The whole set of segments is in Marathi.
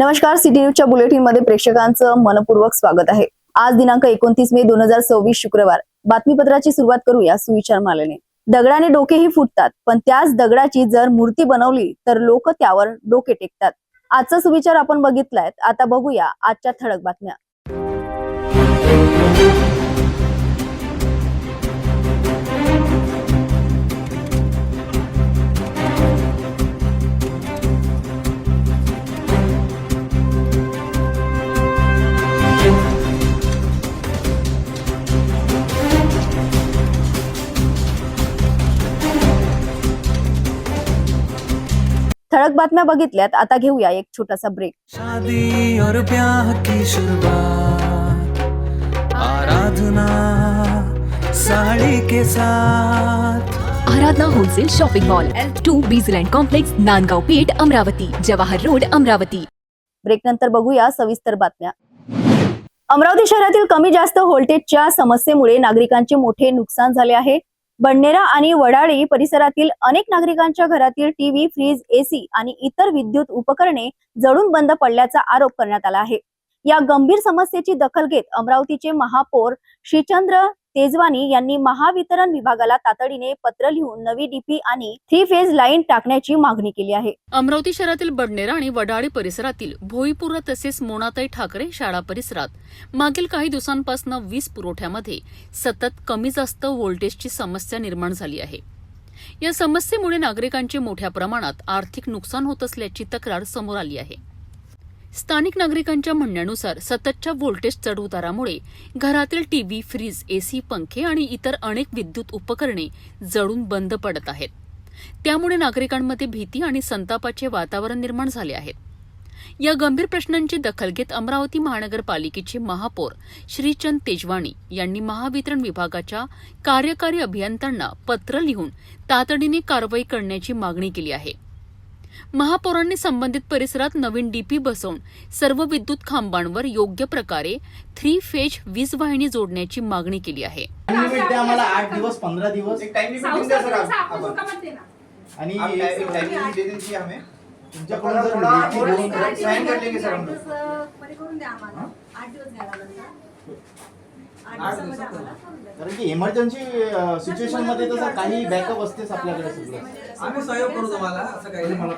नमस्कार, सिटी न्यूजच्या बुलेटिन मध्ये प्रेक्षकांचं मनपूर्वक स्वागत आहे। आज दिनांक 29 मे 2024 शुक्रवार। बातमीपत्राची सुरुवात करूया सुविचार मालेने। दगडाने डोकेही फुटतात, पण त्याच दगडाची जर मूर्ती बनवली तर लोक त्यावर डोके टेकतात। आजचा सुविचार आपण बघितलाय, आता बघूया आजच्या ठळक बातम्या। ठळक बातम्या बघितल्यात, आता घेऊया एक छोटासा ब्रेक। शादी और ब्याह की शुरुआत आराधना साड़ी के साथ। Aradhana wholesale shopping mall L2 Bijland complex, Nandgaon Peth, Amravati, Jawahar road, Amravati. Break नंतर बघूया सविस्तर बातम्या। अमरावती शहरातील कमी जास्त व्होल्टेजच्या समस्येमुळे नागरिकांचे मोठे नुकसान झाले आहे। बडनेरा आणि वडाळी परिसरातील अनेक नागरिकांच्या घरातील टीव्ही, फ्रीज, एसी आणि इतर विद्युत उपकरणे जळून बंद पडल्याचा आरोप करण्यात आला आहे। या गंभीर समस्येची दखल घेत अमरावतीचे महापौर श्रीचंद्र तेजवानी यांनी महावितरण विभागाला तातडीने पत्र लिहून नवी डीपी आणि 3 फेज लाईन टाकण्याची मागणी केली आहे। अमरावती शहरातील बडनेरा आणि वडाळी परिसरातील भोईपूर तसेच मोनाताई ठाकरे शाळा परिसरात मागील काही दिवसांपासून वीज पुरवठ्यामध्ये सतत कमी जास्त व्होल्टेजची समस्या निर्माण झाली आहे। या समस्येमुळे नागरिकांचे मोठ्या प्रमाणात आर्थिक नुकसान होत असल्याची तक्रार समोर आली आहे। स्थानिक नागरिकांच्या म्हणण्यानुसार सततच्या व्होल्टेज चढउतारामुळे घरातील टीव्ही, फ्रीज, एसी, पंखे आणि इतर अनेक विद्युत उपकरणे जळून बंद पडत आहेत। त्यामुळे नागरिकांमध्ये भीती आणि संतापाचे वातावरण निर्माण झाले आहे। या गंभीर प्रश्नांची दखल घेत अमरावती महानगरपालिकेचे महापौर श्रीचंद तेजवानी यांनी महावितरण विभागाच्या कार्यकारी अभियंत्यांना पत्र लिहून तातडीने कारवाई करण्याची मागणी केली आहे। महापौरांनी संबंधित परिसरात नवीन डीपी बसवून सर्व विद्युत खांबांवर योग्य प्रकारे 3 फेज वीज वाहिनी जोडण्याची मागणी केली आहे। आम्हाला 8 दिवस 15 दिवस एक टाइम लिमिट द्या सर आपण आणि एक टाइम लिमिट दे दीजिए हमें तुमच्याकडून जर थोड़ा साइन कर लेंगे सर हम लोग करून द्या आम्हाला 8 दिवस घ्यायला लागतात। कारण की इमर्जन्सी सिच्युएशन मध्ये तसं काही बॅकअप असतेच आपल्याकडे सगळं। आम्ही सहयोग करू तुम्हाला, असं काही नाही। मला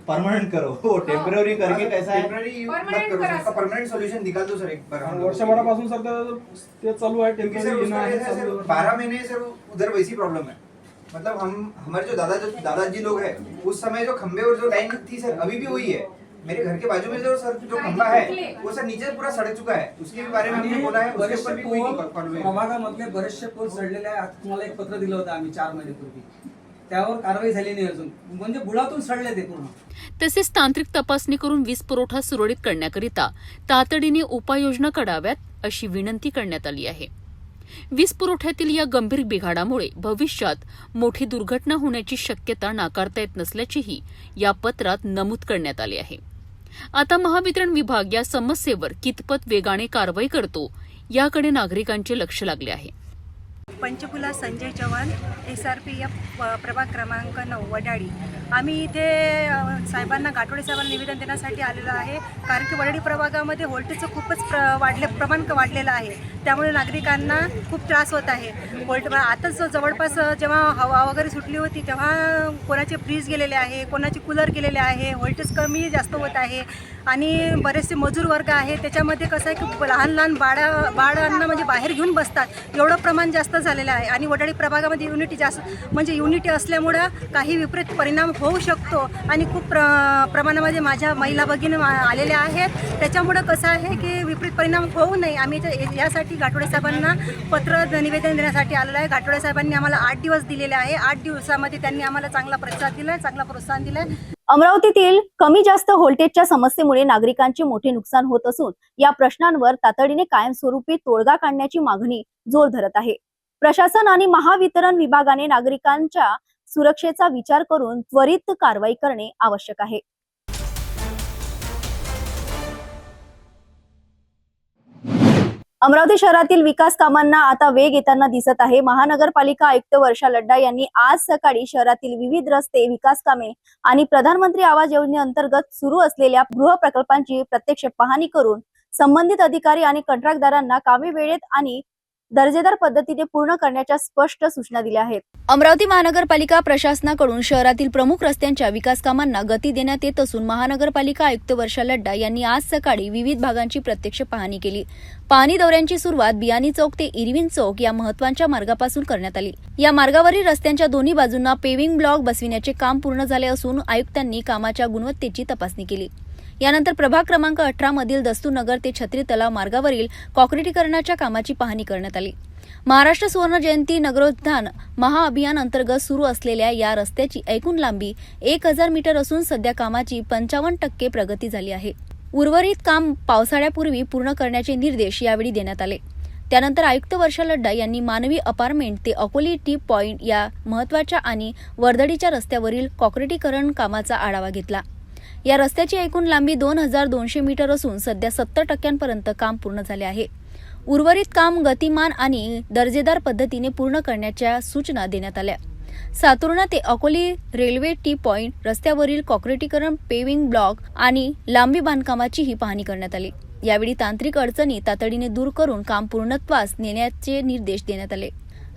परमानेंट करो, हो टेम्पररी करके कैसा है टेम्पररी मत करो, उसका परमानेंट सॉल्यूशन निकाल दो सर एक बार। वर्षभरापासून सर ते चालू आहे, क्योंकि सर टेम्पररी उसका आहे ऐसा सर 12 महीने सर उधर वैसी प्रॉब्लम है। मतलब हम हमारे जो दादाजी लोग हैं उस समय जो खंबे और जो लाइन थी सर अभी भी वही है। मेरे घर के बाजू में जो सर जो खंबा है वो सर नीचे पूरा सड़ चुका है, उसके बारे में हमने बोला है, उसके ऊपर भी कोई नहीं। प्रभागामधले बरेचसे पोल सडलेले आहेत। तुम्हाला एक पत्र दिलं होतं आम्ही 4 महिन्यापूर्वी, त्यावर कारवाई झाली नाही अजून, म्हणजे बुडातून सडले ते पूर्ण। तसेच तांत्रिक तपासणी करून वीज पुरवठा सुरळीत करण्याकरिता तातडीने उपाययोजना कराव्यात अशी विनंती करण्यात आली आहे। वीज पुरवठ्यातील या गंभीर बिघाडामुळे भविष्यात मोठी दुर्घटना होण्याची शक्यता नाकारता येत नसल्याचीही या पत्रात नमूद करण्यात आले आहे। आता महावितरण विभाग या समस्येवर कितपत वेगाने कारवाई करतो याकडे नागरिकांचे लक्ष लागले आहे। पंचकुला संजय चव्हाण, SRPF प्रभाग क्रमांक 9 वडाळी। आम्ही इथे साहेबांना, गाठोडे साहेबांना निवेदन देण्यासाठी आलेलो आहे, कारण की वडाळी प्रभागामध्ये व्होल्टेजचं खूपच प्रमाण वाढलेलं आहे। त्यामुळे नागरिकांना खूप त्रास होत आहे। आताच जवळपास जेव्हा हवा वगैरे सुटली होती तेव्हा कोणाचे फ्रीज गेलेले आहे, कोणाचे कूलर गेलेले आहे, व्होल्टेज कमी जास्त होत आहे। आणि बरेचसे मजूर वर्ग आहे, त्याच्यामध्ये कसं आहे की लहान बाळांना म्हणजे बाहेर घेऊन बसतात, एवढं प्रमाण जास्त झालेलं आहे। आणि वडाळी प्रभागामध्ये युनिटी जास्त, म्हणजे युनिटी असल्यामुळं काही विपरीत परिणाम होऊ शकतो आणि खूप प्रमाणामध्ये माझ्या महिला भगिनी आलेल्या आहेत। त्याच्यामुळं कसं आहे की विपरीत परिणाम होऊ नये, आम्ही यासाठी गाठोडे साहेबांना पत्र निवेदन देण्यासाठी आलेलं आहे। गाठोडे साहेबांनी आम्हाला 8 दिवस दिलेले आहे। 8 दिवसामध्ये त्यांनी आम्हाला चांगला प्रतिसाद दिला, चांगला प्रोत्साहन दिलं। अमरावतीतील कमी जास्त व्होल्टेजच्या समस्येमुळे नागरिकांचे मोठे नुकसान होत असून या प्रश्नांवर तातडीने कायमस्वरूपी तोडगा काढण्याची मागणी जोर धरत आहे। प्रशासन आणि महावितरण विभागाने नागरिकांच्या सुरक्षेचा विचार करून त्वरित कारवाई करणे आवश्यक आहे। अमरावती शहरातील विकास कामांना आता वेग येताना दिसत आहे. महानगरपालिका आयुक्त वर्षा लड्डा यांनी आज सकाळी शहरातील विविध रस्ते, विकास कामे आणि प्रधानमंत्री आवास योजनेअंतर्गत सुरू असलेल्या गृह प्रकल्पांची प्रत्यक्ष पाहणी करून संबंधित अधिकारी आणि कंत्राटदारांना कामे वेळेत आणि दर्जेदार पद्धतीने पूर्ण करण्याच्या स्पष्ट सूचना दिल्या आहेत. अमरावती महानगरपालिका प्रशासनाकडून शहरातील प्रमुख रस्त्यांच्या विकास कामांना गती देण्यात येत असून महानगरपालिका आयुक्त वर्षा लड्डा यांनी आज सकाळी विविध भागांची प्रत्यक्ष पाहणी केली. पाहणी दौऱ्यांची सुरुवात बियाणी चौक ते इरविन चौक या महत्त्वाच्या मार्गापासून करण्यात आली. या मार्गावरील रस्त्यांच्या दोन्ही बाजूंना पेव्हिंग ब्लॉक बसविण्याचे काम पूर्ण झाले असून आयुक्तांनी कामाच्या गुणवत्तेची तपासणी केली. यानंतर प्रभाग क्रमांक 18 मधील दस्तूरनगर ते छत्री तलाव मार्गावरील कॉन्क्रिटीकरणाच्या कामाची पाहणी करण्यात आली. महाराष्ट्र सुवर्ण जयंती नगरोत्थान महाअभियान अंतर्गत सुरू असलेल्या या रस्त्याची एकूण लांबी 1000 मीटर असून सध्या कामाची 55% प्रगती झाली आहे. उर्वरित काम पावसाळ्यापूर्वी पूर्ण करण्याचे निर्देश यावेळी देण्यात आले. त्यानंतर आयुक्त वर्षा लड्डा यांनी मानवी अपार्टमेंट ते अकोली टी पॉइंट या महत्त्वाच्या आणि वर्दळीच्या रस्त्यावरील कॉन्क्रिटीकरण कामाचा आढावा घेतला. या रस्त्याची एकूण लांबी 2200 मीटर असून सध्या 70% काम पूर्ण झाले आहे. उर्वरित काम गतिमान आणि दर्जेदार पद्धतीने पूर्ण करण्याच्या सूचना देण्यात आल्या. सातुर्णा ते अकोली रेल्वे टी पॉइंट रस्त्यावरील कॉन्क्रिटीकरण, पेव्हिंग ब्लॉक आणि लांबी बांधकामाची ही पाहणी करण्यात आली. यावेळी तांत्रिक अडचणी तातडीने दूर करून काम पूर्णत्वास नेण्याचे निर्देश देण्यात आले.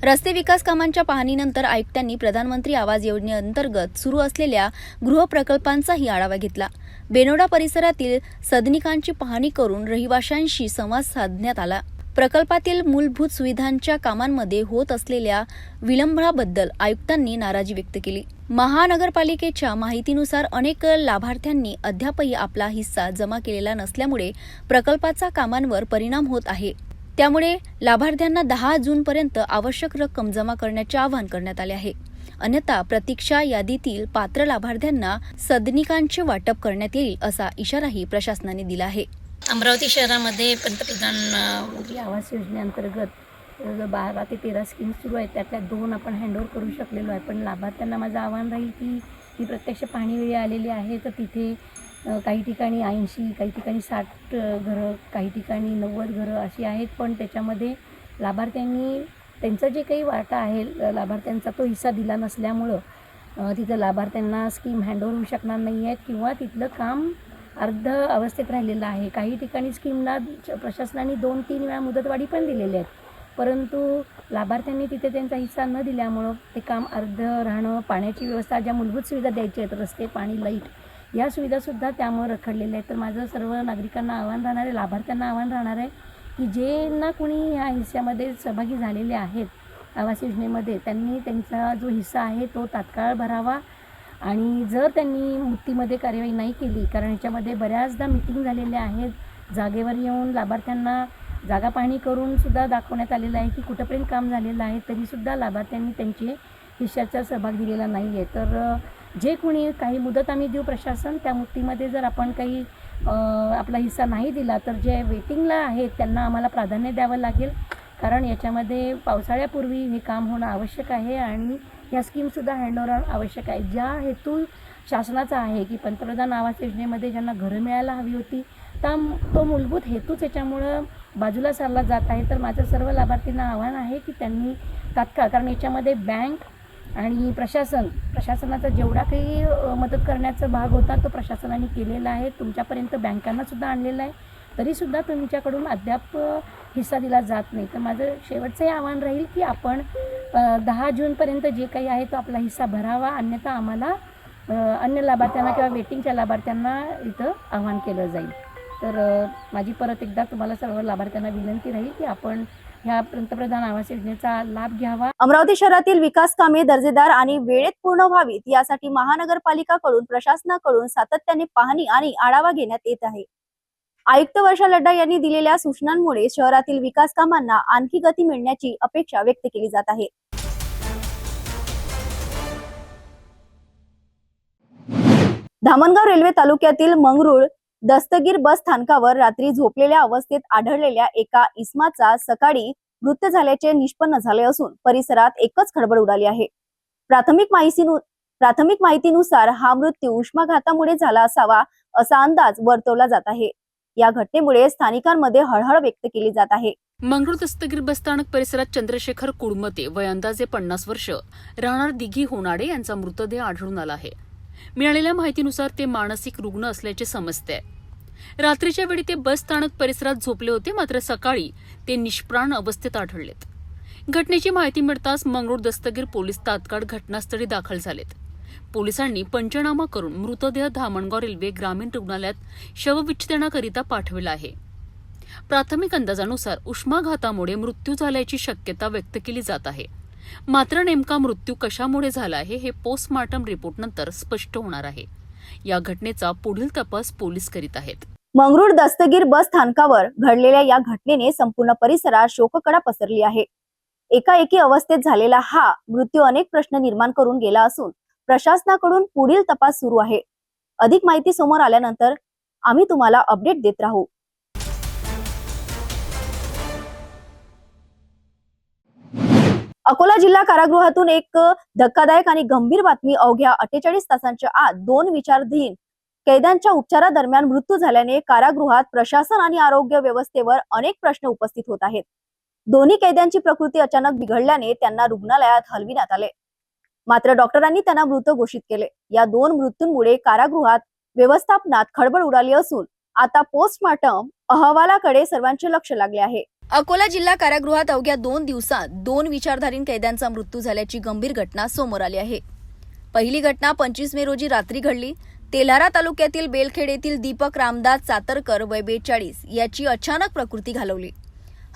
रस्ते विकास कामांच्या पाहणीनंतर आयुक्तांनी प्रधानमंत्री आवास योजनेअंतर्गत सुरू असलेल्या गृह प्रकल्पांचाही आढावा घेतला. बेनोडा परिसरातील सदनिकांची पाहणी करून रहिवाशांशी संवाद साधण्यात आला. प्रकल्पातील मूलभूत सुविधांच्या कामांमध्ये होत असलेल्या विलंबाबद्दल आयुक्तांनी नाराजी व्यक्त केली. महानगरपालिकेच्या माहितीनुसार अनेक लाभार्थ्यांनी अद्यापही आपला हिस्सा जमा केलेला नसल्यामुळे प्रकल्पाचा कामांवर परिणाम होत आहे. त्यामुळे लाभार्थ्यांना 10 जूनपर्यंत आवश्यक रक्कम जमा करण्याचे आवाहन करण्यात आले आहे. अन्यथा प्रतीक्षा यादीतील पात्र लाभार्थ्यांना सदनिकांचे वाटप करण्यात येईल असा इशाराही प्रशासनाने दिला आहे. अमरावती शहरामध्ये पंतप्रधान आवास योजनेअंतर्गत 12 ते 13 स्कीम्स सुरू आहेत. त्यातल्या 2 आपण हँडओव्हर करू शकलेलो आहे. पण लाभार्थ्यांना माझं आव्हान राहील की ती प्रत्यक्ष पाहणी वेळी आलेली आहे तर तिथे काही ठिकाणी 80, काही ठिकाणी 60 घरं, काही ठिकाणी 90 घरं अशी आहेत. पण त्याच्यामध्ये लाभार्थ्यांनी त्यांचं जे काही वाटा आहे लाभार्थ्यांचा तो हिस्सा दिला नसल्यामुळं तिथं लाभार्थ्यांना स्कीम हँडओव्हर होऊ शकणार नाही आहेत किंवा तिथलं काम अर्ध अवस्थेत राहिलेलं आहे. काही ठिकाणी स्कीमला प्रशासनाने 2-3 वेळा मुदतवाढी पण दिलेली आहेत. परंतु लाभार्थ्यांनी तिथे त्यांचा हिस्सा न दिल्यामुळं ते काम अर्ध राहणं, पाण्याची व्यवस्था, ज्या मूलभूत सुविधा द्यायच्या आहेत, रस्ते, पाणी, लाईट, या सुविधासुद्धा त्यामुळे रखडलेल्या आहेत. तर माझं सर्व नागरिकांना आव्हान राहणार आहे, लाभार्थ्यांना आव्हान राहणार आहे की जे ना कुणी ह्या हिस्स्यामध्ये सहभागी झालेले आहेत आवास योजनेमध्ये, त्यांनी त्यांचा जो हिस्सा आहे तो तात्काळ भरावा. आणि जर त्यांनी मुक्तीमध्ये कार्यवाही नाही केली, कारण याच्यामध्ये बऱ्याचदा मीटिंग झालेल्या आहेत, जागेवर येऊन लाभार्थ्यांना जागा पाहणी करून सुद्धा दाखवण्यात आलेलं आहे की कुठंपर्यंत काम झालेलं आहे, तरीसुद्धा लाभार्थ्यांनी त्यांचे हिश्श्याचा सहभाग दिलेला नाही आहे. तर जे कोणी काही मुदत आम्ही देऊ प्रशासन, त्या मुक्तीमध्ये जर आपण काही आपला हिस्सा नाही दिला तर जे वेटिंगला आहेत त्यांना आम्हाला प्राधान्य द्यावं लागेल. कारण याच्यामध्ये पावसाळ्यापूर्वी हे काम होणं आवश्यक आहे आणि ह्या स्कीमसुद्धा हँडओव्हर आवश्यक आहे. ज्या हेतू शासनाचा आहे की पंतप्रधान आवास योजनेमध्ये ज्यांना घरं मिळायला हवी होती तो मूलभूत हेतूच याच्यामुळं बाजूला सारला जात आहे. तर माझं सर्व लाभार्थींना आव्हान आहे की त्यांनी तात्काळ, कारण याच्यामध्ये बँक आणि प्रशासनाचा जेवढा काही मदत करण्याचा भाग होता तो प्रशासनाने केलेला आहे. तुमच्यापर्यंत बँकांनासुद्धा आणलेला आहे, तरीसुद्धा तुमच्याकडून अद्याप हिस्सा दिला जात नाही. तर माझं शेवटचंही आव्हान राहील की आपण 10 जूनपर्यंत जे काही आहे तो आपला हिस्सा भरावा, अन्यथा आम्हाला अन्य लाभार्थ्यांना किंवा वेटिंगच्या लाभार्थ्यांना इथं आव्हान केलं जाईल. तर माझी परत एकदा तुम्हाला सर्व लाभार्थ्यांना विनंती राहील की आपण ह्या पंतप्रधान आवास योजनेचा लाभ घ्यावा. अमरावती शहरातील विकास कामे दर्जेदार आणि वेळेत पूर्ण व्हावीत यासाठी महानगरपालिकाकडून प्रशासनाकडून सातत्याने पाहणी आणि आढावा घेण्यात येत आहे. आयुक्त वर्षा लड्डा यांनी दिलेल्या सूचनांमुळे शहरातील विकास कामांना आणखी गती मिळण्याची अपेक्षा व्यक्त केली जात आहे. धामणगाव रेल्वे तालुक्यातील मंगरुळ दस्तगीर बस स्थानकावर रात्री झोपलेल्या अवस्थेत आढळलेल्या एका इसमाचा सकाळी मृत्यू झाल्याचे निष्पन्न झाले असून परिसरात एकच खळबळ उडाली आहे. प्राथमिक माहितीनुसार हा मृत्यू उष्माघातामुळे झाला असावा असा अंदाज वर्तवला जात आहे. या घटनेमुळे स्थानिकांमध्ये हळहळ व्यक्त केली जात आहे. मंगरूळ दस्तगीर बसस्थानक परिसरात चंद्रशेखर कुडमते वय अंदाजे 50 वर्ष राहणार दिघी होनाडे यांचा मृतदेह आढळून आला आहे. मिळालेल्या माहितीनुसार ते मानसिक रुग्ण असल्याचे समजते. रात्रीच्या वेळी ते बसस्थानक परिसरात झोपले होते, मात्र सकाळी ते निष्प्राण अवस्थेत आढळलेत. घटनेची माहिती मिळताच मंगरूळ दस्तगीर पोलीस तात्काळ घटनास्थळी दाखल झालेत. पोलिसांनी पंचनामा करून मृतदेह धामणगाव रेल्वे ग्रामीण रुग्णालयात शवविच्छेदनाकरिता पाठविला आहे. प्राथमिक अंदाजानुसार उष्माघातामुळे मृत्यू झाल्याची शक्यता व्यक्त केली जात आहे. मात्र नेमका मृत्यू कशामुळे झाला आहे हे पोस्टमॉर्टम रिपोर्टनंतर स्पष्ट होणार आहे. या घटनेचा पुढील तपास पोलीस करीत आहेत. मंगरूळ दस्तगीर बस स्थानकावर घडलेल्या या घटनेने संपूर्ण परिसरात शोककळा पसरली आहे. एकाएकी अवस्थेत झालेला हा मृत्यू अनेक प्रश्न निर्माण करून गेला असून प्रशासनाकडून पुढील तपास सुरू आहे. अधिक माहिती समोर आल्यानंतर आम्ही तुम्हाला अपडेट देत राहू. अकोला जिल्हा कारागृहातून एक धक्कादायक आणि गंभीर बातमी. अवघ्या 48 तासांच्या आत 2 विचाराधीन कैद्यांच्या उपचारादरम्यान मृत्यू झाल्याने कारागृहात प्रशासन आणि आरोग्य व्यवस्थेवर अनेक प्रश्न उपस्थित होत आहेत. दोन्ही कैद्यांची प्रकृती अचानक बिघडल्याने त्यांना रुग्णालयात हलविण्यात आले, मात्र डॉक्टरांनी त्यांना मृत घोषित केले. या 2 मृत्यूंमुळे कारागृहात व्यवस्थापनात खळबळ उडाली असून आता पोस्टमॉर्टम अहवालाकडे सर्वांचे लक्ष लागले आहे. अकोला जिल्हा कारागृहात अवघ्या 2 दिवसात 2 विचारधारीन कैद्यांचा मृत्यू झाल्याची गंभीर घटना समोर आली आहे. पहिली घटना 25 मे रोजी रात्री घडली. तेल्हारा तालुक्यातील बेलखेड येथील दीपक रामदास चातरकर वय 42 याची अचानक प्रकृती घालवली.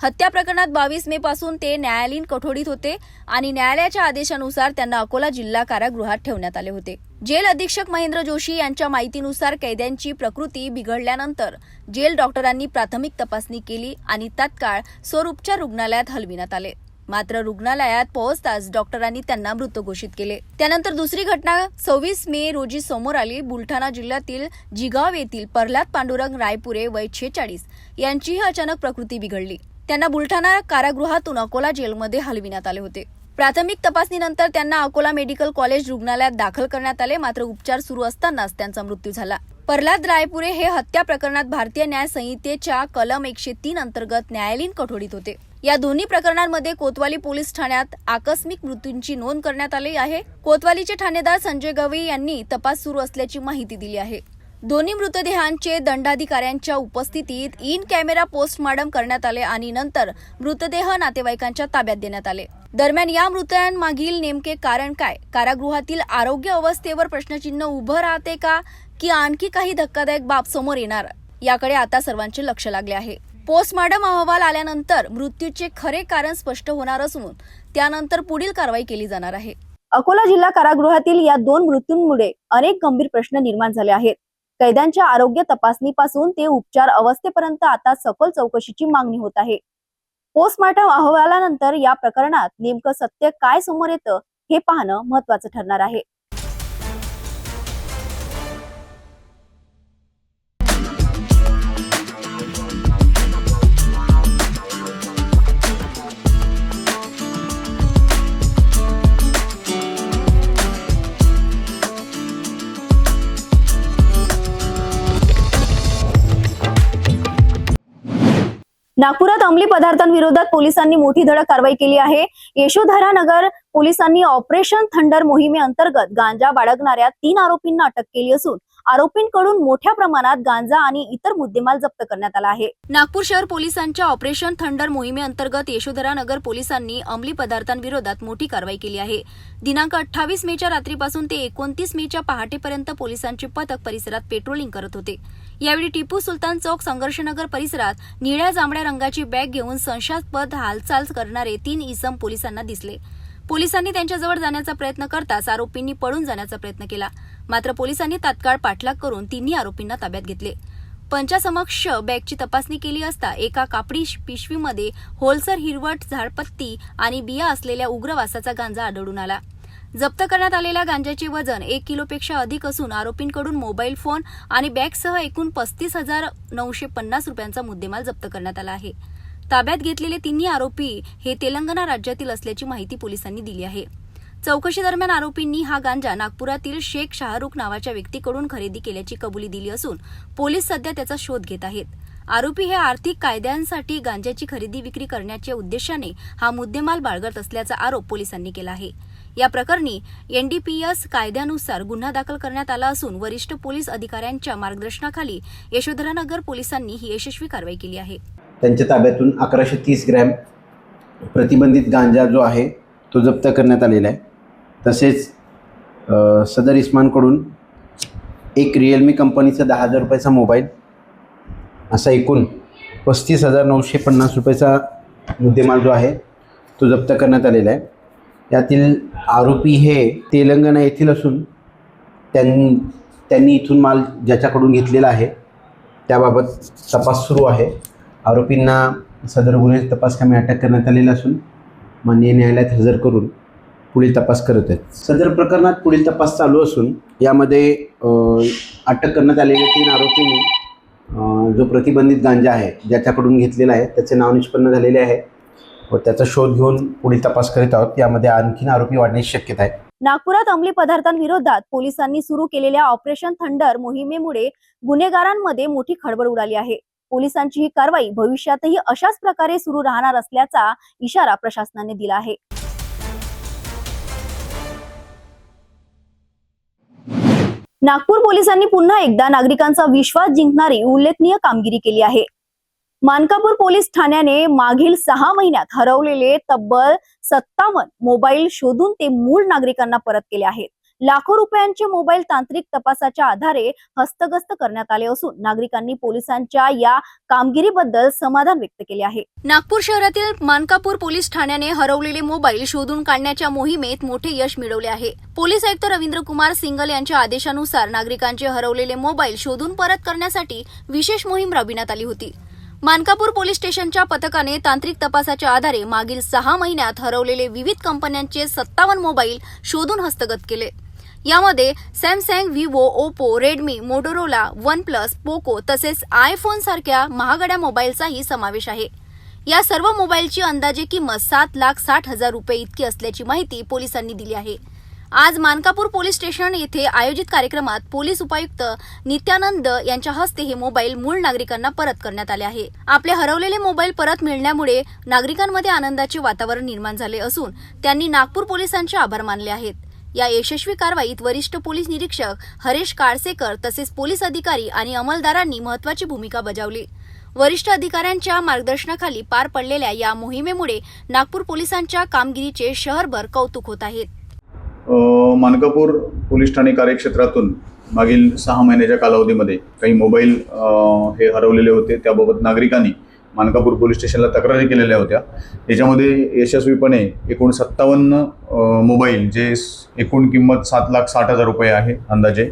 हत्या प्रकरणात 22 मे पासून ते न्यायालयीन कोठडीत होते आणि न्यायालयाच्या आदेशानुसार त्यांना अकोला जिल्हा कारागृहात ठेवण्यात आले होते. जेल अधीक्षक महेंद्र जोशी यांच्या माहितीनुसार कैद्यांची प्रकृती बिघडल्यानंतर जेल डॉक्टरांनी प्राथमिक तपासणी केली आणि तात्काळ स्वरूपच्या रुग्णालयात हलविण्यात आले. मात्र रुग्णालयात पोहोचताच डॉक्टरांनी त्यांना मृत घोषित केले. त्यानंतर दुसरी घटना 26 मे रोजी समोर आली. बुलढाणा जिल्ह्यातील जिगाव येथील प्रल्हाद पांडुरंग रायपुरे वय 46 यांचीही अचानक प्रकृती बिघडली. त्यांना बुलढाणा कारागृहातून अकोला जेलमध्ये हलविण्यात आले होते. प्राथमिक तपासणीनंतर त्यांना अकोला मेडिकल कॉलेज रुग्णालयात दाखल करण्यात आले, मात्र उपचार सुरू असतानाच त्यांचा मृत्यू झाला. प्रल्हाद रायपुरे हे हत्या प्रकरणात भारतीय न्याय संहितेच्या कलम 103 अंतर्गत न्यायालयीन कोठडीत होते. या दोन्ही प्रकरणांमध्ये कोतवाली पोलीस ठाण्यात आकस्मिक मृत्यूंची नोंद करण्यात आली आहे. कोतवालीचे ठाणेदार संजय गवई यांनी तपास सुरू असल्याची माहिती दिली आहे. दोन्ही मृतदेहांचे दंडाधिकाऱ्यांच्या उपस्थितीत इन कॅमेरा पोस्टमॉर्टम करण्यात आले आणि नंतर मृतदेह नातेवाईकांच्या ताब्यात देण्यात आले. दरम्यान या मृत्यूंमागील नेमके कारण काय? कारागृहातील आरोग्य अवस्थेवर प्रश्नचिन्ह उभं राहते का, की आणखी काही धक्कादायक बाब समोर येणार, याकडे आता सर्वांचे लक्ष लागले आहे. पोस्टमॉर्टम अहवाल आल्यानंतर मृत्यूचे खरे कारण स्पष्ट होणार असून त्यानंतर पुढील कारवाई केली जाणार आहे. अकोला जिल्हा कारागृहातील या 2 मृत्यूंमुळे अनेक गंभीर प्रश्न निर्माण झाले आहेत. कैद्यांच्या आरोग्य तपासणीपासून ते उपचार अवस्थेपर्यंत आता सखोल चौकशीची मागणी होत आहे. पोस्टमॉर्टम अहवालानंतर या प्रकरणात नेमकं सत्य काय समोर येतं हे पाहणं महत्त्वाचं ठरणार आहे. नागपुरात अंमली पदार्थांविरोधात पोलिसांनी मोठी धडक कारवाई केली आहे. यशोधरा नगर पोलिसांनी ऑपरेशन थंडर मोहिमेअंतर्गत गांजा बाळगणाऱ्या 3 आरोपींना अटक केली असून आरोपींकडून मोठ्या प्रमाणात गांजा आणि इतर मुद्देमाल जप्त करण्यात आला आहे. नागपूर शहर पोलिसांच्या ऑपरेशन थंडर मोहिमेअंतर्गत यशोधरा नगर पोलिसांनी अंमली पदार्थांविरोधात मोठी कारवाई केली आहे. दिनांक 28 मेच्या रात्रीपासून ते 29 मेच्या पहाटेपर्यंत पोलिसांचे पथक परिसरात पेट्रोलिंग करत होते. यावेळी टिपू सुलतान चौक संघर्षनगर परिसरात निळ्या जांभळ्या रंगाची बॅग घेऊन संशयास्पद हालचाल करणारे 3 इसम पोलिसांना दिसले. पोलिसांनी त्यांच्याजवळ जाण्याचा प्रयत्न करताच आरोपींनी पळून जाण्याचा प्रयत्न केला, मात्र पोलिसांनी तात्काळ पाठलाग करून 3 आरोपींना ताब्यात घेतले. पंचासमक्ष बॅगची तपासणी केली असता एका कापडी पिशवीमध्ये होलसर हिरवट झाडपत्ती आणि बिया असलेल्या उग्रवासाचा गांजा आढळून आला. जप्त करण्यात आलेल्या गांजाचे वजन 1 किलोपेक्षा अधिक असून आरोपींकडून मोबाईल फोन आणि बॅगसह एकूण 35,950 रुपयांचा मुद्देमाल जप्त करण्यात आला आहे. ताब्यात घेतलेले 3 आरोपी हे तेलंगणा राज्यातील असल्याची माहिती पोलिसांनी दिली आहे. चौकशी दरम्यान आरोपींनी हा गांजा नागपुरातील शेख शाहरुख नावाच्या व्यक्तीकडून खरेदी केल्याची कबुली दिली असून पोलीस सध्या त्याचा शोध घेत आहेत. आरोपी हे आर्थिक कायद्यांसाठी गांजाची खरेदी विक्री करण्याच्या उद्देशाने हा मुद्देमाल बाळगत असल्याचा आरोप पोलिसांनी केला आहे. या प्रकरणी एनडीपीएस कायद्यानुसार गुन्हा दाखल करण्यात आला असून वरिष्ठ पोलीस अधिकाऱ्यांच्या मार्गदर्शनाखाली यशोधरानगर पोलिसांनी ही यशस्वी कारवाई केली आहे. त्यांच्या ताब्यातून 1130 ग्रॅम प्रतिबंधित गांजा जो आहे तो जप्त करण्यात आलेला आहे. तसेच सदर इस्मानकडून एक रिअलमी कंपनीचा 10,000 रुपयाचा मोबाईल असा एकूण 35,950 रुपयाचा मुद्देमाल जो आहे तो जप्त करण्यात आलेला आहे. यातील आरोपी हे तेलंगणा येथील असून त्यांनी इथून माल ज्याच्याकडून घेतलेला आहे त्याबाबत तपास सुरू आहे. आरोपींना सदर गुन्हे तपासकामी अटक करण्यात आलेला असून माननीय न्यायालयात हजर करून पुढील तपास करत आहेत. सदर प्रकरणात पुढील तपास चालू असून यामध्ये अटक करण्यात आलेल्या 3 आरोपींनी जो प्रतिबंधित गांजा आहे ज्याच्याकडून घेतलेला आहे त्याचे नाव निष्पन्न झालेले आहे व त्याचा शोध घेऊन पुढील तपास करीत आहोत. यामध्ये आणखीन आरोपी वाढण्याची शक्यता आहे. नागपुरात अंमली पदार्थांविरोधात पोलिसांनी सुरू केलेल्या ऑपरेशन थंडर मोहिमेमुळे गुन्हेगारांमध्ये मोठी खळबळ उडाली आहे. पोलिसांची ही कारवाई भविष्यातही अशाच प्रकारे सुरू राहणार असल्याचा इशारा प्रशासनाने दिला आहे. नागपूर पोलिसांनी पुन्हा एकदा नागरिकांचा विश्वास जिंकणारी उल्लेखनीय कामगिरी केली आहे. मानकापूर पोलीस ठाण्याने मागील 6 महिन्यात हरवलेले तब्बल 57 मोबाईल शोधून ते मूळ नागरिकांना परत केले आहेत. लाखो रुपयांचे मोबाईल तांत्रिक तपासाच्या आधारे हस्तगस्त करण्यात आले असून नागरिकांनी पोलिसांच्या या कामगिरीबद्दल समाधान व्यक्त केले आहे. नागपूर शहरातील मानकापूर पोलीस ठाण्याने हरवलेले मोबाईल शोधून काढण्याच्या मोहिमेत मोठे यश मिळवले आहे. पोलीस आयुक्त रवींद्र कुमार सिंगल यांच्या आदेशानुसार नागरिकांचे हरवलेले मोबाईल शोधून परत करण्यासाठी विशेष मोहीम राबविण्यात आली होती. मानकापूर पोलीस स्टेशनच्या पथकाने तांत्रिक तपासाच्या आधारे मागील 6 महिन्यात हरवलेले विविध कंपन्यांचे 57 मोबाईल शोधून हस्तगत केले. यामध्ये Samsung, Vivo, Oppo, Redmi, Motorola, one plus, Poco तसेच आयफोन सारख्या महागड्या मोबाईलचाही समावेश आहे. या सर्व मोबाईलची अंदाजे किंमत 7,60,000 रुपये इतकी असल्याची माहिती पोलिसांनी दिली आहे. आज मानकापूर पोलीस स्टेशन येथे आयोजित कार्यक्रमात पोलीस उपायुक्त नित्यानंद यांच्या हस्ते हे मोबाईल मूळ नागरिकांना परत करण्यात आले आहे. आपले हरवलेले मोबाईल परत मिळाल्यामुळे नागरिकांमध्ये आनंदाचे वातावरण निर्माण झाले असून त्यांनी नागपूर पोलिसांचे आभार मानले आहेत. या यशस्वी कारवाईत वरिष्ठ पोलीस निरीक्षक हरेश काळसेकर तसेच पोलीस अधिकारी आणि अंमलदारांनी महत्त्वाची भूमिका बजावली. वरिष्ठ अधिकाऱ्यांच्या मार्गदर्शनाखाली पार पडलेल्या या मोहिमेमुळे नागपूर पोलिसांच्या कामगिरीचे शहरभर कौतुक होत आहे. मानकापूर पोलीस ठाणे कार्यक्षेत्रातून मागील 6 महिन्याच्या कालावधीमध्ये काही मोबाईल हे हरवलेले होते. त्याबाबत नागरिकांनी मानकापूर पोलीस स्टेशनला तक्रारी केलेल्या होत्या. याच्यामध्ये यशस्वीपणे एकूण 57 मोबाईल जे एकूण किंमत 7,60,000 रुपये आहे अंदाजे.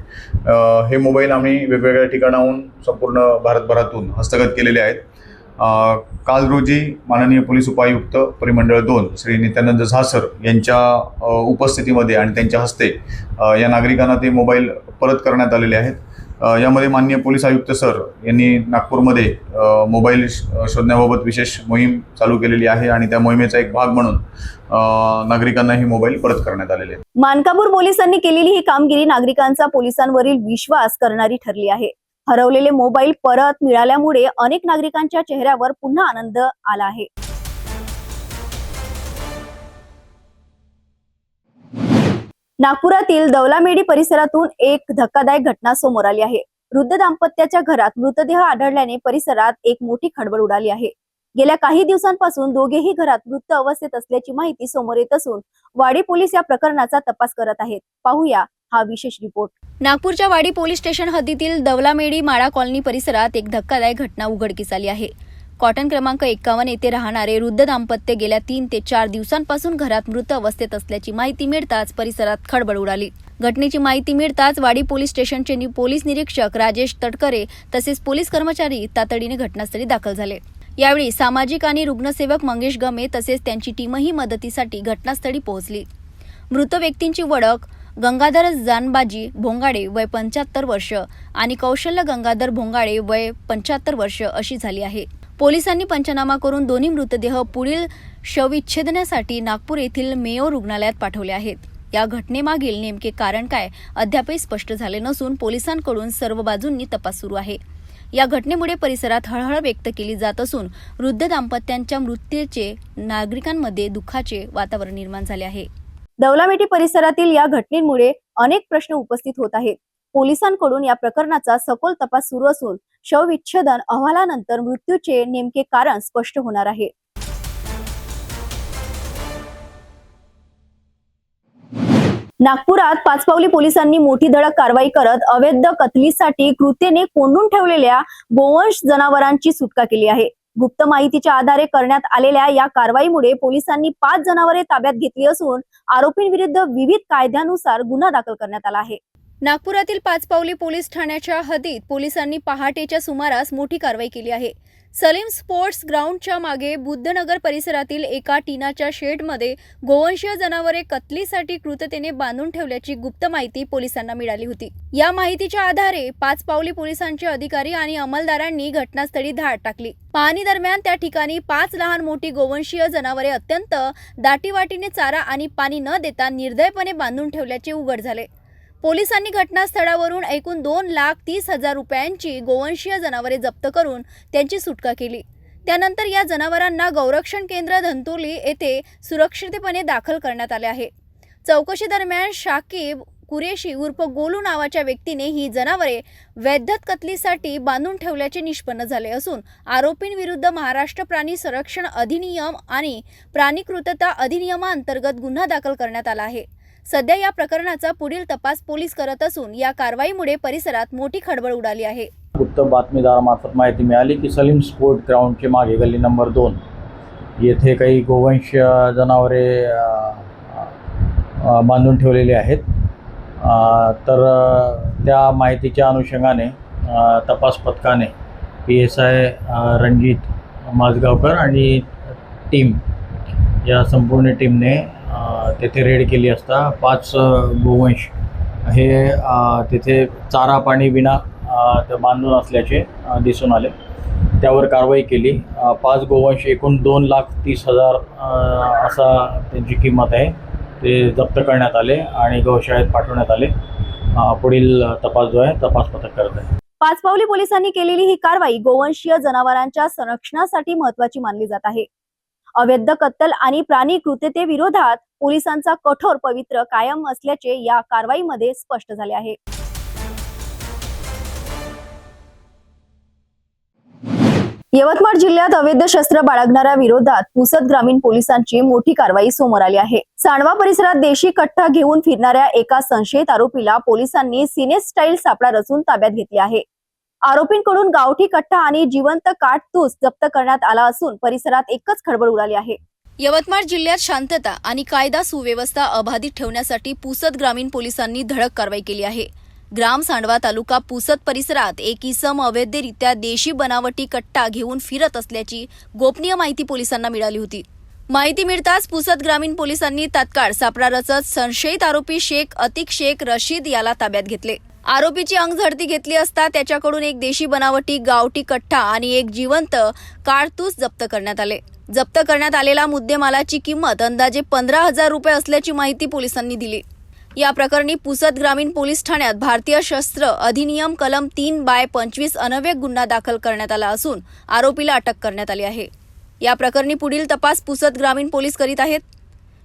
हे मोबाईल आम्ही वेगवेगळ्या ठिकाणाहून संपूर्ण भारतभरातून हस्तगत केलेले आहेत. काल रोजी माननीय पोलीस उपायुक्त परिमंडळ 2 श्री नित्यानंद झासर यांच्या उपस्थितीमध्ये आणि त्यांच्या हस्ते या नागरिकांना ते मोबाईल परत करण्यात आलेले आहेत. यामध्ये माननीय पोलीस आयुक्त सर यांनी नागपूरमध्ये मोबाईल शोधण्याबाबत विशेष मोहीम चालू केलेली आहे आणि त्या मोहिमेचा एक भाग म्हणून नागरिकांना हे मोबाईल परत करण्यात आलेले आहेत. मानकापूर पोलिसांनी केलेली ही कामगिरी नागरिकांचा पोलिसांवरील विश्वास करणारी ठरली आहे. हरवलेले मोबाईल परत मिळाल्यामुळे अनेक नागरिकांच्या चेहऱ्यावर पुन्हा आनंद आला आहे. नागपुरातील दौलामेडी परिसरातून एक धक्कादायक घटना समोर आली आहे. वृद्ध दाम्पत्याच्या घरात मृतदेह आढळल्याने परिसरात एक मोठी खळबळ उडाली आहे. गेल्या काही दिवसांपासून दोघेही घरात मृत अवस्थेत असल्याची माहिती समोर येत असून वाडी पोलीस या प्रकरणाचा तपास करत आहेत. पाहूया हा विशेष रिपोर्ट. नागपूरच्या वाडी पोलीस स्टेशन हद्दीतील दौलामेडी माळा कॉलनी परिसरात एक धक्कादायक घटना उघडकीस आली आहे. कॉटन क्रमांक 51 येथे राहणारे वृद्ध दाम्पत्य गेल्या 3 ते 4 दिवसांपासून घरात मृत अवस्थेत असल्याची माहिती मिळताच परिसरात खळबळ उडाली. घटनेची माहिती मिळताच वाडी पोलीस स्टेशनचे पोलीस निरीक्षक राजेश तटकरे तसेच पोलीस कर्मचारी तातडीने घटनास्थळी दाखल झाले. यावेळी सामाजिक आणि रुग्णसेवक मंगेश गमे तसेच त्यांची टीमही मदतीसाठी घटनास्थळी पोहोचली. मृत व्यक्तींची ओळख गंगाधर जानबाजी भोंगाडे वय 75 वर्ष आणि कौशल्य गंगाधर भोंगाडे वय 75 वर्ष अशी झाली आहे. पोलिसांनी पंचनामा करून दोन्ही मृतदेह पुढील शवविच्छेदनासाठी नागपूर येथील मेयो रुग्णालयात पाठवले आहेत. या घटनेमागील नेमके कारण काय अद्यापही स्पष्ट झाले नसून पोलिसांकडून सर्व बाजूंनी तपास सुरू आहे. या घटनेमुळे परिसरात हळहळ व्यक्त केली जात असून वृद्ध दाम्पत्यांच्या मृत्यूचे नागरिकांमध्ये दुःखाचे वातावरण निर्माण झाले आहे. दौलामेटी परिसरातील या घटनेमुळे अनेक प्रश्न उपस्थित होत आहेत. पोलिसांकडून या प्रकरणाचा सखोल तपास सुरू असून शवविच्छेदन अहवालानंतर मृत्यूचे नेमके कारण स्पष्ट होणार आहे. नागपुरात पाचपावली पोलिसांनी मोठी धडक कारवाई करत अवैध कत्तलीसाठी कृत्याने कोंडून ठेवलेल्या गोवंश जनावरांची सुटका केली आहे. गुप्त माहितीच्या आधारे करण्यात आलेल्या या कारवाईमुळे पोलिसांनी 5 जनावरे ताब्यात घेतली असून आरोपींविरुद्ध विविध कायद्यानुसार गुन्हा दाखल करण्यात आला आहे. नागपुरातील पाचपावली पोलीस ठाण्याच्या हद्दीत पोलिसांनी पहाटेच्या सुमारास मोठी कारवाई केली आहे. सलीम स्पोर्ट्स ग्राउंडच्या मागे बुद्धनगर परिसरातील एका टीनाच्या शेडमध्ये गोवंशीय जनावरे कत्तलीसाठी कृत्यतेने बांधून ठेवल्याची गुप्त माहिती पोलिसांना मिळाली होती. या माहितीच्या आधारे पाचपावली पोलिसांचे अधिकारी आणि अंमलदारांनी घटनास्थळी धाड टाकली. पाहणी दरम्यान त्या ठिकाणी 5 लहान मोठी गोवंशीय जनावरे अत्यंत दाटीवाटीने चारा आणि पाणी न देता निर्दयपणे बांधून ठेवल्याचे उघड झाले. पोलिसांनी घटनास्थळावरून एकूण 2,30,000 रुपयांची गोवंशीय जनावरे जप्त करून त्यांची सुटका केली. त्यानंतर या जनावरांना गौरक्षण केंद्र धंतोली येथे सुरक्षितपणे दाखल करण्यात आले आहे. चौकशी दरम्यान शाकिब कुरेशी उर्फ गोलू नावाच्या व्यक्तीने ही जनावरे वैद्यत कत्तलीसाठी बांधून ठेवल्याचे निष्पन्न झाले असून आरोपींविरुद्ध महाराष्ट्र प्राणी संरक्षण अधिनियम आणि प्राणी कृतता अधिनियमाअंतर्गत गुन्हा दाखल करण्यात आला आहे. सध्या या प्रकरणाचा पुढील तपास पोलीस करत असून या कारवाईमुळे परिसरात मोठी खळबळ उडाली आहे. गुप्त बातमीदारामार्फत माहिती मिळाली की सलीम स्पोर्ट ग्राउंडचे मागे गल्ली नंबर 2 येथे काही गोवंश जनावरे बांधून ठेवलेली आहेत. तर त्या माहितीच्या अनुषंगाने तपास पथकाने PSI रणजित माझगावकर आणि टीम या संपूर्ण टीमने तेथे रेड केली असता 5 गोवंश हे तिथे चारा पाणी विना ते बांधून असल्याचे दिसून आले. त्यावर कारवाई केली. 5 गोवंश एकूण 2,30,000 असा त्यांची किंमत आहे ते जप्त करण्यात आले आणि गौशाळेत पाठवण्यात आले. पुढील तपास जो आहे तपास पथक करत आहे. पाचपावली पोलिसांनी केलेली ही कारवाई गोवंशीय जनावरांच्या संरक्षणासाठी महत्त्वाची मानली जात आहे. अवैध कत्तल आणि प्राणी कृत्यते विरोधात पोलिसांचा कठोर पवित्र कायम असल्याचे या कारवाईमध्ये स्पष्ट झाले आहे. यवतमाळ जिल्ह्यात अवैध शस्त्र बाळगणाऱ्या विरोधात पुसद ग्रामीण पोलिसांची मोठी कारवाई समोर आली आहे. सांडवा परिसरात देशी कट्टा घेऊन फिरणाऱ्या एका संशयित आरोपीला पोलिसांनी सिनेस स्टाईल सापळा रचून ताब्यात घेतले आहे. आरोपींकडून गावठी कट्टा आणि जिवंत काडतूस जप्त करण्यात आला असून परिसरात एकच खळबळ उडाली आहे. यवतमाळ जिल्ह्यात शांतता आणि कायदा सुव्यवस्था अबाधित ठेवण्यासाठी पुसद ग्रामीण पोलिसांनी धडक कारवाई केली आहे. ग्राम सांडवा तालुका पुसद परिसरात एक इसम अवैधरित्या देशी बनावटी कट्टा घेऊन फिरत असल्याची गोपनीय माहिती पोलिसांना मिळाली होती. माहिती मिळताच पुसद ग्रामीण पोलिसांनी तात्काळ सापळा रचत संशयित आरोपी शेख अतिक शेख रशीद याला ताब्यात घेतले. आरोपीची अंगझडती घेतली असता त्याच्याकडून एक देशी बनावटी गावठी कट्टा आणि एक जिवंत काडतूस जप्त करण्यात आले. जप्त करण्यात आलेला मुद्देमालाची किंमत अंदाजे 15,000 रुपये असल्याची माहिती पोलिसांनी दिली. या प्रकरणी पुसद ग्रामीण पोलीस ठाण्यात भारतीय शस्त्र अधिनियम कलम 3/25 अन्वये गुन्हा दाखल करण्यात आला असून आरोपीला अटक करण्यात आली आहे. या प्रकरणी पुढील तपास पुसद ग्रामीण पोलीस करीत आहेत.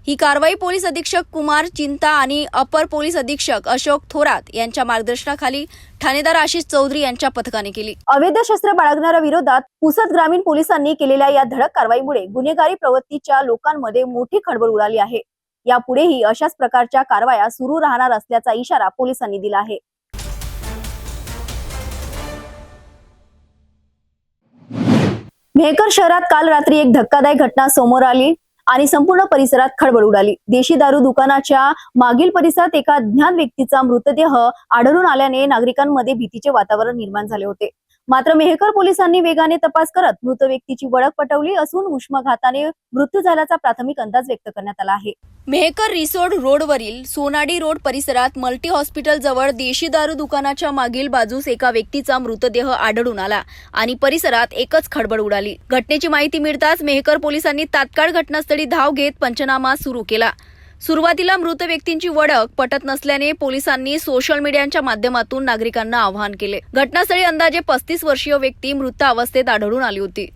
ही कारवाई पोलीस अधीक्षक कुमार चिंता आणि अपर पोलीस अधीक्षक अशोक थोरात यांच्या मार्गदर्शनाखाली ठाणेदार आशिष चौधरी यांच्या पथकाने केली. अवैध शस्त्र बाळगणाऱ्या विरोधात पुसद ग्रामीण पोलिसांनी केलेल्या या धडक कारवाईमुळे गुन्हेगारी प्रवृत्तीच्या लोकांमध्ये मोठी खळबळ उडाली आहे. यापुढेही अशाच प्रकारच्या कारवाया सुरू राहणार असल्याचा इशारा पोलिसांनी दिला आहे. मेहकर शहरात काल रात्री एक धक्कादायक घटना समोर आली आणि संपूर्ण परिसरात खळबळ उडाली. देशी दारू दुकानाच्या मागील परिसरात एका अज्ञात व्यक्तीचा मृतदेह आढळून आल्याने नागरिकांमध्ये भीतीचे वातावरण निर्माण झाले होते. मात्र मेहकर पोलिसांनी वेगाने तपास करत मृत व्यक्तीची ओळख पटवली असून उष्माघाताने मृत्यू झाल्याचा प्राथमिक अंदाज व्यक्त करण्यात आला आहे. मेहकर रिसोर्ट रोडवरील सोनाडी रोड परिसरात मल्टी हॉस्पिटल जवळ देशी दारू दुकानाच्या मागील बाजूस एका व्यक्तीचा मृतदेह आढळून आला आणि परिसरात एकच खळबळ उडाली. घटनेची माहिती मिळताच मेहकर पोलिसांनी तात्काळ घटनास्थळी धाव घेत पंचनामा सुरू केला. सुरुवातीला मृत व्यक्तींची ओळख पटत नसल्याने पोलिसांनी सोशल मीडियाच्या माध्यमातून नागरिकांना आवाहन केले. घटनास्थळी अंदाजे 35 वर्षीय व्यक्ती मृत अवस्थेत आढळून आली होती.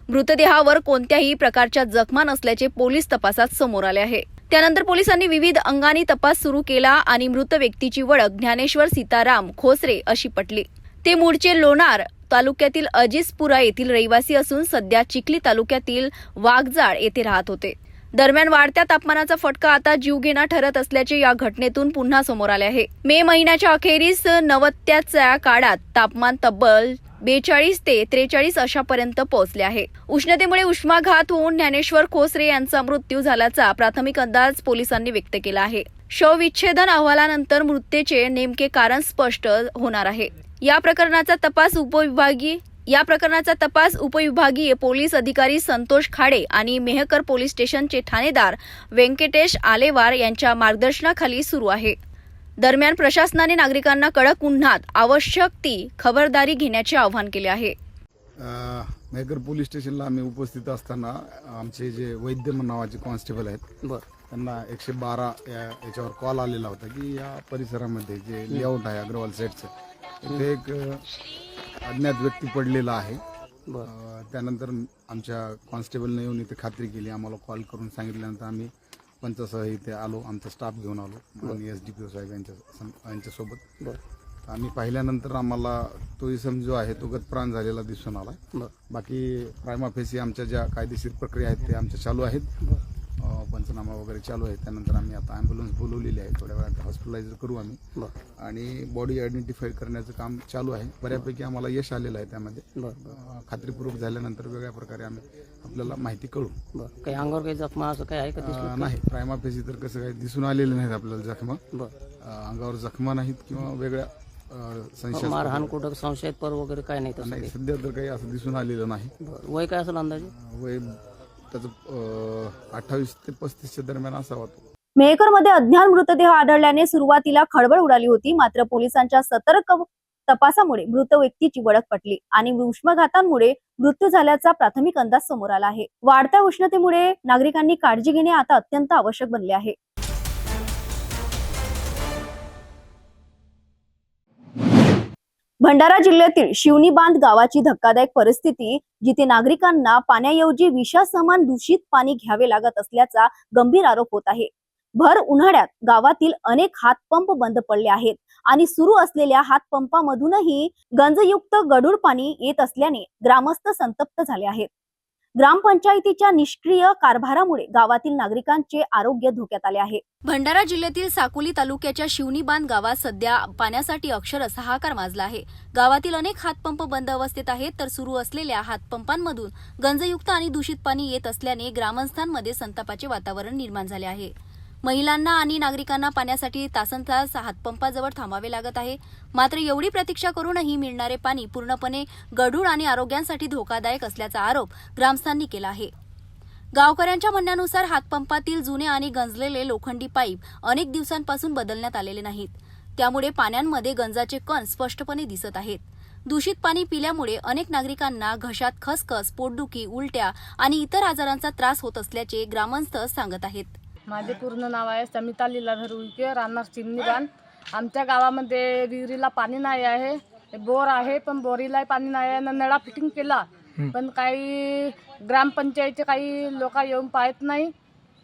मृतदेहावर कोणत्याही प्रकारच्या जखमा नसल्याचे पोलीस तपासात समोर आले आहे. त्यानंतर पोलिसांनी विविध अंगांनी तपास सुरू केला आणि मृत व्यक्तीची ओळख ज्ञानेश्वर सीताराम खोसरे अशी पटली. ते मूळचे लोणार तालुक्यातील अजिजपुरा येथील रहिवासी असून सध्या चिखली तालुक्यातील वाघजाळ येथे राहत होते. दरम्यान वाढत्या तापमानाचा फटका आता जीवघेणा ठरत असल्याचे या घटनेतून पुन्हा समोर आले आहे. मे महिन्याच्या अखेरीस 90च्या काळात तापमान तब्बल 42 ते 43 अशापर्यंत पोहोचले आहे. उष्णतेमुळे उष्माघात होऊन ज्ञानेश्वर खोसरे यांचा मृत्यू झाल्याचा प्राथमिक अंदाज पोलिसांनी व्यक्त केला आहे. शवविच्छेदन अहवालानंतर मृत्यूचे नेमके कारण स्पष्ट होणार आहे. या प्रकरणाचा तपास उपविभागीय पोलीस अधिकारी संतोष खाडे आणि मेहकर पोलीस स्टेशनचे ठाणेदार व्यंकटेश आलेवार यांच्या मार्गदर्शनाखाली सुरू आहे. दरम्यान प्रशासनाने नागरिकांना कडक उन्हात आवश्यक ती खबरदारी घेण्याचे आवाहन केले आहे. मेहकर पोलीस स्टेशनला आम्ही उपस्थित असताना आमचे जे वैद्य नावाचे कॉन्स्टेबल आहेत त्यांना 112 याच्यावर कॉल आलेला होता की या परिसरामध्ये जे लेआउट आहे अग्रवाल सेटचं इथे एक अज्ञात व्यक्ती पडलेला आहे. त्यानंतर आमच्या कॉन्स्टेबलने येऊन इथे खात्री केली. आम्हाला कॉल करून सांगितल्यानंतर आम्ही पंचासह इथे आलो. आमचा स्टाफ घेऊन आलो आणि SDPO साहेब यांच्यासोबत. आम्ही पाहिल्यानंतर आम्हाला तो इसम जो आहे तो गतप्राण झालेला दिसून आला. बाकी प्रायमा फेसी आमच्या ज्या कायदेशीर प्रक्रिया आहेत ते आमच्या चालू आहेत. पंचनामा वगैरे चालू आहे. त्यानंतर आम्ही आता ॲम्ब्युलन्स बोलवलेली आहे. थोड्या वेळात हॉस्पिटलाइज करू आम्ही आणि बॉडी आयडेंटिफाय करण्याचं काम चालू आहे. बऱ्यापैकी आम्हाला यश आलेलं आहे. त्यामध्ये खात्रीपूर्वक झाल्यानंतर वेगळ्या प्रकारे आम्ही आपल्याला माहिती कळू. काही अंगावर काही जखमा असं काही आहे का? नाही, प्रायमा फेसी तर कसं काही दिसून आलेलं नाहीत आपल्याला जखमा. अंगावर जखमा नाहीत किंवा वेगळ्या मारहाण कुठं संशयास्पद वगैरे काय नाही? नाही, सध्या तर काही असं दिसून आलेलं नाही. वय काय असेल अंदाजे? वय त्याचं 28 ते 35च्या दरम्यान असावा. मेहकरमध्ये अज्ञात मृतदेह आढळल्याने सुरुवातीला खळबळ उडाली होती. मात्र पोलिसांच्या सतर्क तपासामुळे मृत व्यक्तीची ओळख पटली आणि उष्माघातामुळे मृत्यू झाल्याचा प्राथमिक अंदाज समोर आला आहे. वाढत्या उष्णतेमुळे नागरिकांनी काळजी घेणे आता अत्यंत आवश्यक बनले आहे. भंडारा जिल्ह्यातील शिवनी बांध गावाची धक्कादायक परिस्थिती, जिथे नागरिकांना पाण्याऐवजी विषासमान दूषित पाणी घ्यावे लागत असल्याचा गंभीर आरोप होत आहे. भर उन्हाळ्यात गावातील अनेक हातपंप बंद पडले आहेत आणि सुरू असलेल्या हातपंपामधूनही गंजयुक्त गढूळ पाणी येत असल्याने ग्रामस्थ संतप्त झाले आहेत. ग्रामपंचायतीच्या निष्क्रिय कारभारामुळे गावातील नागरिकांचे आरोग्य धोक्यात आले आहे. भंडारा जिल्ह्यातील साकोली तालुक्याच्या शिवनी बांध गावात सध्या पाण्यासाठी अक्षरशः हाहाकार माजला आहे. गावातील अनेक हातपंप बंद अवस्थेत आहेत, तर सुरू असलेल्या हातपंपांमधून गंजयुक्त आणि दूषित पाणी येत असल्याने ग्रामस्थांमध्ये संतापाचे वातावरण निर्माण झाले आहे. महिलांना आणि नागरिकांना पाण्यासाठी तासनतास हातपंपाजवळ थांबावे लागत आहे. मात्र एवढी प्रतीक्षा करूनही मिळणारे पाणी पूर्णपणे गढूळ आणि आरोग्यासाठी धोकादायक असल्याचा आरोप ग्रामस्थांनी केला आहे. गावकऱ्यांच्या म्हणण्यानुसार हातपंपातील जुने आणि गंजलेले लोखंडी पाईप अनेक दिवसांपासून बदलण्यात आलेले नाहीत. त्यामुळे पाण्यांमध्ये गंजाचे कण स्पष्टपणे दिसत आहेत. दूषित पाणी पिल्यामुळे अनेक नागरिकांना घशात खसखस, पोटदुखी, उलट्या आणि इतर आजारांचा त्रास होत असल्याचे ग्रामस्थ सांगत आहेत. माझे पूर्ण नाव आहे समिता लीलाधर उईके, राहणार चिमणी बांध. आमच्या गावामध्ये विहिरीला पाणी नाही आहे. बोर आहे पण बोरीला पाणी नाही आहे. नळा फिटिंग केला पण काही ग्रामपंचायतचे काही लोक येऊन पाहत नाही.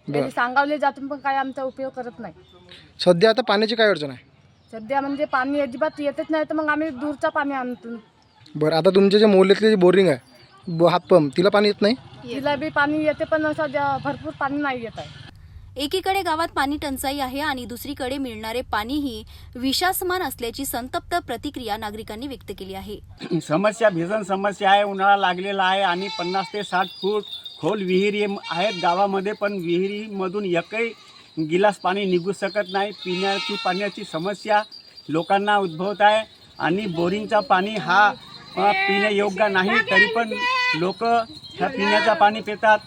सांगावले जातून पण काही आमचा उपयोग करत नाही. सध्या आता पाण्याची काय अडचण आहे? सध्या म्हणजे पाणी अजिबात येतच नाही, तर मग आम्ही दूरचा पाणी आणतो. बरं, आता तुमचे जे मोहल्ल्यातली जी बोरिंग आहे हातपंप, तिला पाणी येत नाही? तिला बी पाणी येते पण असं भरपूर पाणी नाही येत आहे. एकीकडे गावात पाणी टंचाई आहे आणि दुसरीकडे मिळणारे पाणीही विषासमान असल्याची संतप्त प्रतिक्रिया नागरिकांनी व्यक्त केली आहे. समस्या भीषण समस्या आहे. उन्हाळा लागलेला आहे आणि 50 ते 60 फूट खोल विहिरी आहेत गावामध्ये, पण विहिरीमधून एकही गिलास पाणी निघू शकत नाही. पाण्याची समस्या लोकांना उद्भवत आहे आणि बोरिंगचा पाणी हा पिण्यायोग्य नाही, तरी पण लोक ह्या पिण्याचा पाणी पितात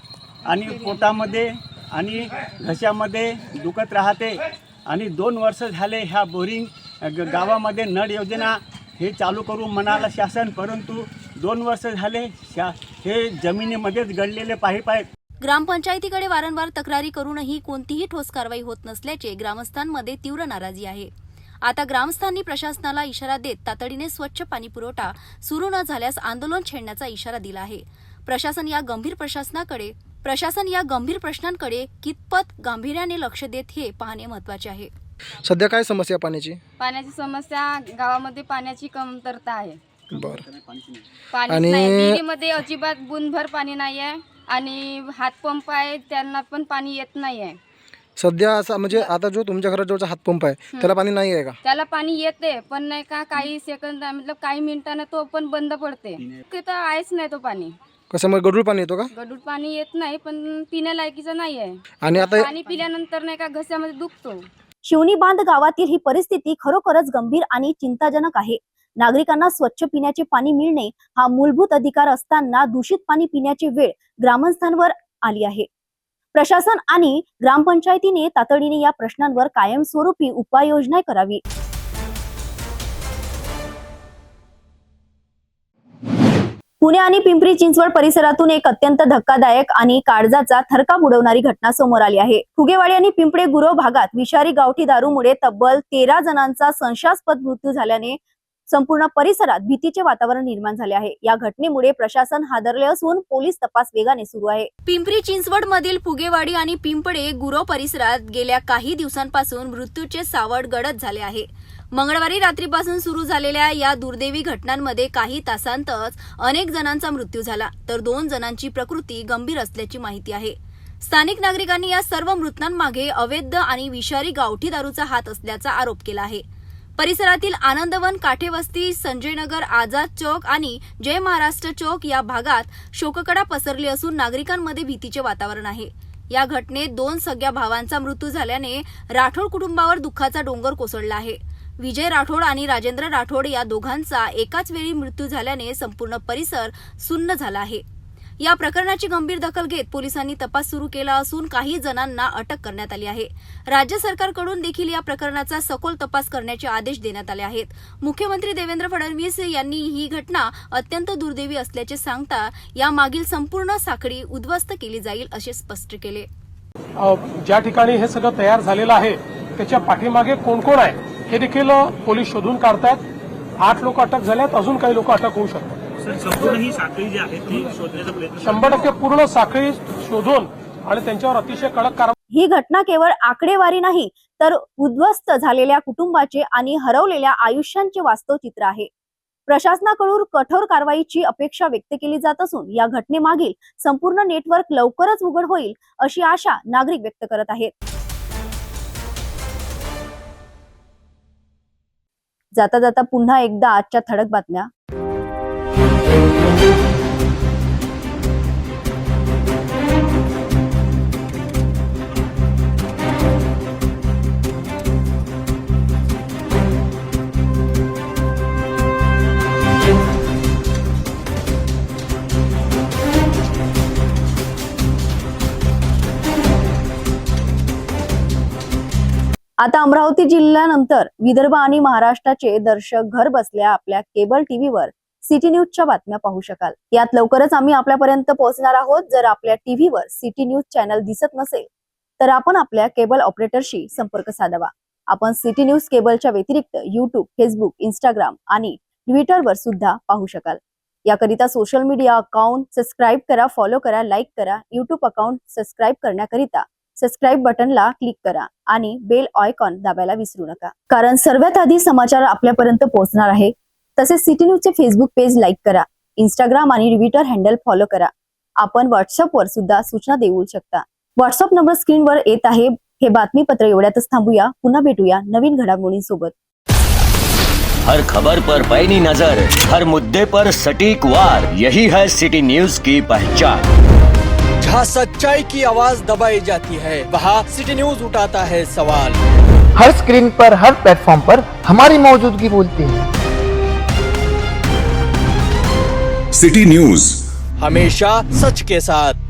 आणि पोटामध्ये आणि घशामध्ये दुखत राहते. आणि 2 वर्ष झाले ह्या बोरिंग गावामध्ये नळ योजना हे चालू करू म्हणाला शासन, परंतु 2 वर्ष झाले हे जमिनीमध्येच गळलेले पाईप आहेत. ग्रामपंचायतीकडे वारंवार तक्रारी करूनही कोणतीही ठोस कारवाई होत नसल्याचे ग्रामस्थांमध्ये तीव्र नाराजी आहे. आता ग्रामस्थांनी प्रशासनाला इशारा देत तातडीने स्वच्छ पाणी पुरवठा सुरू न झाल्यास आंदोलन छेडण्याचा इशारा दिला आहे. प्रशासन या गंभीर प्रश्नांकडे कितपत गांभीर्याने लक्ष देत हे पाहणे महत्त्वाचे आहे. सध्या काय समस्या पाण्याची? पाण्याची समस्या गावामध्ये पाण्याची कमतरता आहे. बरं. पाणी नाही, विहिरीमध्ये अजिबात बुंदभर पाणी नाही आहे आणि हातपंप आहे त्यांना पण पाणी येत नाही आहे. सध्या असं म्हणजे आता जो तुमच्या घरात जो हातपंप आहे त्याला पाणी नाही आहे का? त्याला पाणी येते पण नाही का काही सेकंद मतलब काही मिनिटांना तो पण बंद पडते. तिथं आहेच नाही तो पाणी. कसं मग गढूळ पाणी येतो का? गढूळ पाणी येत नाही पण पिण्यालायकीचं नाही आहे. आणि आता पाणी पिल्यानंतर नाही का घशामध्ये दुखतो. शिवणी बांध गावातील ही परिस्थिती खरोखरच गंभीर आणि चिंताजनक आहे. नागरिकांना स्वच्छ पिण्याचे पाणी मिळणे हा मूलभूत अधिकार असताना दूषित पाणी पिण्याची वेळ ग्रामस्थांवर आली आहे. प्रशासन आणि ग्रामपंचायतीने तातडीने या प्रश्नांवर कायमस्वरूपी उपाययोजना करावी. पुणे आणि पिंपरी चिंचवड परिसरातून एक अत्यंत धक्कादायक आणि काळजाचा थरकाप उडवणारी घटना समोर आली आहे. फुगेवाडी आणि पिंपळे गुरव भागात विषारी गावठी दारूमुळे तब्बल 13 जणांचा संशयास्पद मृत्यू झाल्याने संपूर्ण परिसरात भीतीचे वातावरण निर्माण झाले आहे. या घटनेमुळे प्रशासन हादरले असून पोलीस तपास वेगाने सुरू आहे. पिंपरी चिंचवड मधील फुगेवाडी आणि पिंपळे गुरव परिसरात गेल्या काही दिवसांपासून मृत्यूचे सावट गडद झाले आहे. मंगळवारी रात्रीपासून सुरू झालेल्या या दुर्दैवी घटनांमध्ये काही तासांतच अनेक जणांचा मृत्यू झाला तर 2 जणांची प्रकृती गंभीर असल्याची माहिती आहे. स्थानिक नागरिकांनी या सर्व मृतांमागे अवैध आणि विषारी गावठी दारूचा हात असल्याचा आरोप केला आहे. परिसरातील आनंदवन, काठेवस्ती, संजयनगर, आझाद चौक आणि जय महाराष्ट्र चौक या भागात शोककळा पसरली असून नागरिकांमध्ये भीतीचे वातावरण आहे. या घटनेत 2 सगळ्या भावांचा मृत्यू झाल्याने राठोड कुटुंबावर दुःखाचा डोंगर कोसळला आहे. विजय राठोड आणि राजेंद्र राठोड या दोघांचा एकाच वेळी मृत्यू झाल्याने संपूर्ण परिसर सुन्न झाला आहे. या प्रकरणाची गंभीर दखल घेत पोलिसांनी तपास सुरू केला असून काही जणांना अटक करण्यात आली आहे. राज्य सरकारकडून देखील या प्रकरणाचा सखोल तपास करण्याचे आदेश देण्यात आले आहेत. मुख्यमंत्री देवेंद्र फडणवीस यांनी ही घटना अत्यंत दुर्दैवी असल्याचे सांगता यामागील संपूर्ण साखळी उद्ध्वस्त केली जाईल असे स्पष्ट केले. ज्या ठिकाणी हे सगळं तयार झालेलं आहे त्याच्या पाठीमागे कोण कोण आहे हे देखील पोलीस शोधून काढतात. 8 लोक अटक झाल्यात, अजून काही लोक अटक होऊ शकतात. संपूर्ण ही साखळी जी आहे ती शोधण्याचा प्रयत्न 100% पूर्ण साखळी शोधून आणि त्यांच्यावर अतिशय कडक कारवाई. ही घटना केवळ आकडेवारी नाही तर उद्ध्वस्त झालेल्या कुटुंबाचे आणि हरवलेल्या आयुष्यांचे वास्तव चित्र आहे. प्रशासनाकडून कठोर कारवाईची अपेक्षा व्यक्त केली जात असून या घटनेमागील संपूर्ण नेटवर्क लवकरच उघड होईल अशी आशा नागरिक व्यक्त करत आहेत. जाता जाता पुन्हा एकदा आजच्या ठळक बातम्या. आता अमरावती जिल्ह्यानंतर विदर्भ आणि महाराष्ट्राचे दर्शक घर बसल्या आपल्या केबल टीव्हीवर सिटी न्यूजच्या बातम्या पाहू शकाल. यात लवकरच आम्ही आपल्यापर्यंत पोहोचणार आहोत. जर आपल्या टीव्हीवर सिटी न्यूज चॅनल दिसत नसेल तर आपण आपल्या केबल ऑपरेटरशी संपर्क साधावा. आपण सिटी न्यूज केबलच्या व्यतिरिक्त YouTube, फेसबुक, इंस्टाग्राम आणि ट्विटरवर सुद्धा पाहू शकाल. याकरिता सोशल मीडिया अकाउंट सबस्क्राईब करा, फॉलो करा, लाईक करा. YouTube अकाउंट सबस्क्राईब करण्याकरिता सबस्क्राईब बटनला क्लिक करा आणि बेल आयकॉन दाबायला विसरू नका, कारण सर्वात आधी समाचार आपल्यापर्यंत पोहोचणार आहे. तसेच सिटी न्यूजचे फेसबुक पेज लाईक करा, इंस्टाग्राम आणि ट्विटर हँडल फॉलो करा. आपण व्हॉट्सअपवर सुद्धा सूचना देऊ शकता. व्हॉट्सअप नंबर स्क्रीनवर येत आहे. हे बातमीपत्र एवढ्यातच थांबूया. पुन्हा भेटूया नवीन घडामोडींसोबत. हर खबर पर पैनी नजर, हर मुद्दे पर सटीक वार, यही है सिटी न्यूज की पहचान. जहाँ सच्चाई की आवाज दबाई जाती है वहाँ सिटी न्यूज उठाता है सवाल. हर स्क्रीन पर, हर प्लेटफॉर्म पर हमारी मौजूदगी बोलती है. सिटी न्यूज हमेशा सच के साथ.